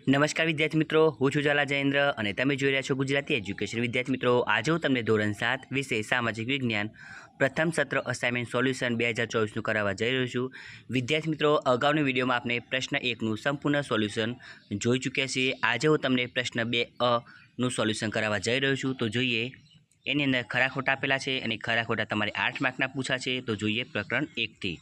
નમસ્કાર વિદ્યાર્થી મિત્રો, હું છું ઝાલા જયેન્દ્ર અને તમે જોઈ રહ્યા છો ગુજરાતી એજ્યુકેશન. વિદ્યાર્થી મિત્રો, આજે હું તમને ધોરણ 7 વિષય સામાજિક વિજ્ઞાન પ્રથમ સત્ર અસાઇનમેન્ટ સોલ્યુશન 2024નું કરાવવા જઈ રહ્યો છું. વિદ્યાર્થી મિત્રો, અગાઉની વિડીયોમાં આપણે પ્રશ્ન 1નું સંપૂર્ણ સોલ્યુશન જોઈ ચૂક્યા છીએ. આજે હું તમને પ્રશ્ન 2નું સોલ્યુશન કરાવવા જઈ રહ્યો છું. તો જોઈએ, એની અંદર ખરા ખોટા આપેલા છે અને ખરા ખોટા તમારે 8 માર્કના પૂછા છે. તો જોઈએ પ્રકરણ 1થી.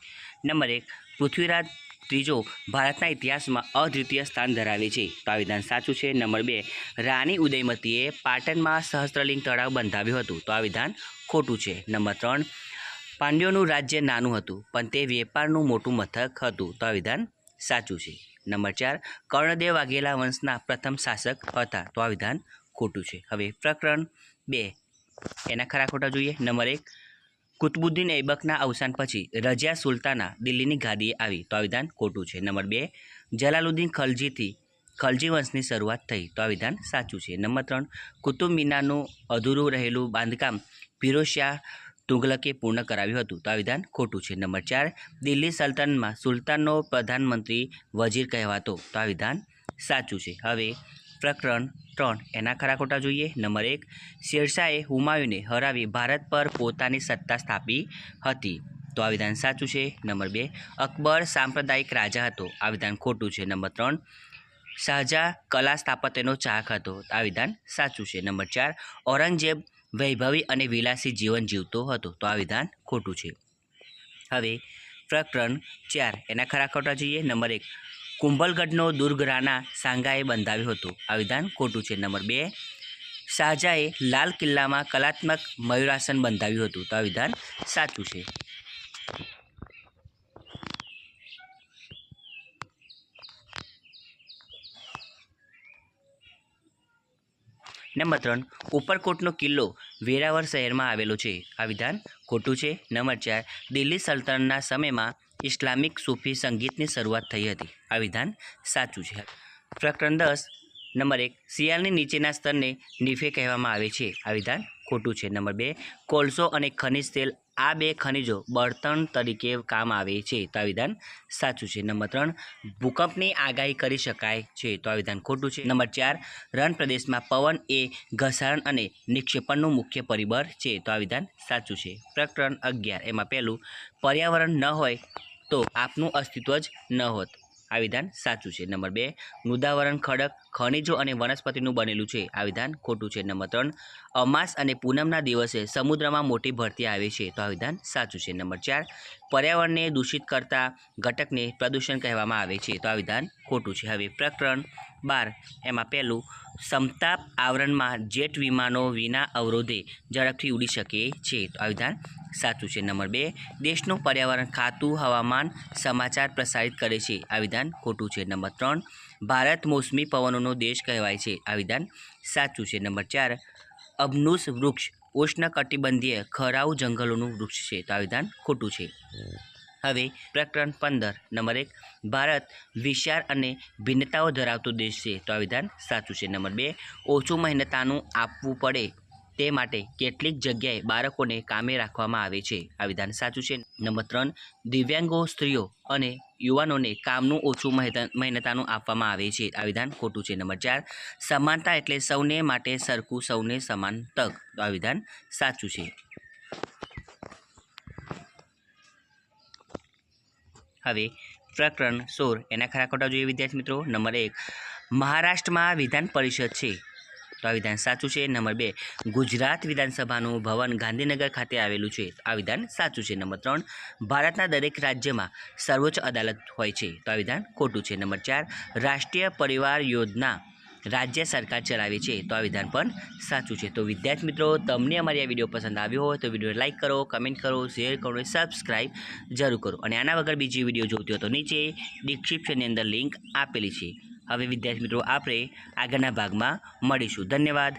નંબર 1, પૃથ્વીરાજ ત્રીજો ભારતના ઇતિહાસમાં અદ્વિતીય સ્થાન ધરાવે છે. તો આ વિધાન સાચું છે. નંબર 2, રાણી ઉદયમતીએ પાટણમાં સહસ્ત્રલિંગ તળાવ બંધાવ્યું હતું. તો આ વિધાન ખોટું છે. નંબર 3, પાંડ્યોનું રાજ્ય નાનું હતું પણ તે વેપારનું મોટું મથક હતું. તો આ વિધાન સાચું છે. નંબર 4, કર્ણદેવ વાઘેલા વંશના પ્રથમ શાસક હતા. તો આ વિધાન ખોટું છે. હવે પ્રકરણ 2 એના ખરા ખોટા જોઈએ. નંબર 1, કુતબુદ્દીન ઐબકના અવસાન પછી રજિયા સુલતાના દિલ્હીની ગાદીએ આવી. તો આ વિધાન ખોટું છે. નંબર 2, જલાલુદ્દીન ખલજી વંશની શરૂઆત થઈ. તો આ વિધાન સાચું છે. નંબર 3, કુતુબ મિનારનું અધૂરું રહેલું બાંધકામ ફિરોઝ શાહ તુગલકે પૂર્ણ કરાવ્યું હતું. તો આ વિધાન ખોટું છે. નંબર 4, દિલ્હી સલ્તનતમાં સુલતાનનો પ્રધાનમંત્રી વજીર કહેવાતો. તો આ વિધાન સાચું છે. હવે પ્રકરણ 3 એના ખરા ખોટા જોઈએ. નંબર 1, શેરશાહે હુમાયુને હરાવી ભારત પર પોતાની સત્તા સ્થાપી હતી. તો આ વિધાન સાચું છે. નંબર 2, અકબર સાંપ્રદાયિક રાજા હતો. આ વિધાન ખોટું છે. નંબર 3, શાહજહાં કલા સ્થાપત્યનો ચાહક હતો. આ વિધાન સાચું છે. નંબર 4, ઔરંગઝેબ વૈભવી અને વિલાસી જીવન જીવતો હતો. તો આ વિધાન ખોટું છે. હવે પ્રકરણ 4 એના ખરા ખોટા જોઈએ. નંબર 1, કુંભલગઢનો દુર્ગ રાણા સાંગાએ બંધાવ્યો હતો. આ વિધાન ખોટું છે. નંબર 2, શાહજહાએ લાલ કિલ્લામાં કલાત્મક મયુરાસન બંધાવ્યું હતું. તો આ વિધાન સાચું છે. નંબર 3, ઉપરકોટનો કિલ્લો વેરાવળ શહેરમાં આવેલો છે. આ વિધાન ખોટું છે. નંબર 4, દિલ્હી સલ્તનતના સમયમાં ઇસ્લામિક સૂફી સંગીતની શરૂઆત થઈ હતી. આ વિધાન સાચું છે. પ્રકરણ 10 નંબર 1, શિયાળની નીચેના સ્તરને નીફે કહેવામાં આવે છે. આ વિધાન ખોટું છે. નંબર 2, કોલસો અને ખનિજ તેલ આ બે ખનિજો બળતણ તરીકે કામ આવે છે. તો આ વિધાન સાચું છે. નંબર 3, ભૂકંપની આગાહી કરી શકાય છે. તો આ વિધાન ખોટું છે. નંબર 4, રણ પ્રદેશમાં પવન એ ઘસારણ અને નિક્ષેપણનું મુખ્ય પરિબળ છે. તો આ વિધાન સાચું છે. પ્રકરણ 11 એમાં પહેલું, પર્યાવરણ ન હોય તો આપનું અસ્તિત્વ જ ન હોત. આ વિધાન સાચું છે. નંબર 2, મૃદાવરણ ખડક ખનિજો અને વનસ્પતિનું બનેલું છે. આ વિધાન ખોટું છે. નંબર 3, અમાસ અને પૂનમના દિવસે સમુદ્રમાં મોટી ભરતી આવે છે. તો આ વિધાન સાચું છે. નંબર 4, પર્યાવરણને દૂષિત કરતા ઘટકને પ્રદૂષણ કહેવામાં આવે છે. તો આ વિધાન ખોટું છે. હવે પ્રકરણ 12 એમાં પહેલું, સમતાપ આવરણમાં જેટ વિમાનો વિના અવરોધે ઝડપથી ઉડી શકે છે. તો આ વિધાન સાચું છે. નંબર 2, દેશનું પર્યાવરણ ખાતું હવામાન સમાચાર પ્રસારિત કરે છે. આ વિધાન ખોટું છે. નંબર 3, ભારત મોસમી પવનોનો દેશ કહેવાય છે. આ વિધાન સાચું છે. નંબર 4, અબનુસ વૃક્ષ ઉષ્ણકટિબંધીય ખરાઉ જંગલોનું વૃક્ષ છે. તો આ વિધાન ખોટું છે. હવે પ્રકરણ 15 નંબર 1, ભારત વિશાળ અને ભિન્નતાઓ ધરાવતો દેશ છે. તો આ વિધાન સાચું છે. નંબર 2, ઓછું મહેનતાનું આપવું પડે તે માટે કેટલીક જગ્યાએ બાળકોને કામે રાખવામાં આવે છે. આ વિધાન સાચું છે. નંબર 3, દિવ્યાંગો સ્ત્રીઓ અને યુવાનોને કામનું ઓછું મહેનતાનું આપવામાં આવે છે. આ વિધાન ખોટું છે. નંબર 4, સમાનતા એટલે સૌને માટે સરખું, સૌને સમાન તક. તો આ વિધાન સાચું છે. હવે પ્રકરણ 16 એના ખરા ખોટા જોઈએ વિદ્યાર્થી મિત્રો. નંબર 1, મહારાષ્ટ્રમાં વિધાન પરિષદ છે. તો આ વિધાન સાચું છે. નંબર 2, ગુજરાત વિધાનસભાનું ભવન ગાંધીનગર ખાતે આવેલું છે. આ વિધાન સાચું છે. નંબર 3, ભારતના દરેક રાજ્યમાં સર્વોચ્ચ અદાલત હોય છે. તો આ વિધાન ખોટું છે. નંબર 4, રાષ્ટ્રીય પરિવાર યોજના રાજ્ય સરકાર ચલાવે છે. તો આ વિધાન પણ સાચું છે. તો વિદ્યાર્થી મિત્રો, તમને અમારી આ વિડીયો પસંદ આવ્યો હોય તો વિડીયો લાઇક કરો, કમેન્ટ કરો, શેર કરો અને સબસ્ક્રાઈબ જરૂર કરો. અને આના વગર બીજી વિડીયો જોતી હોય તો નીચે ડિસ્ક્રિપ્શનની અંદર લિંક આપેલી છે. હવે વિદ્યાર્થી મિત્રો, આપણે આગળના ભાગમાં મળીશું. ધન્યવાદ.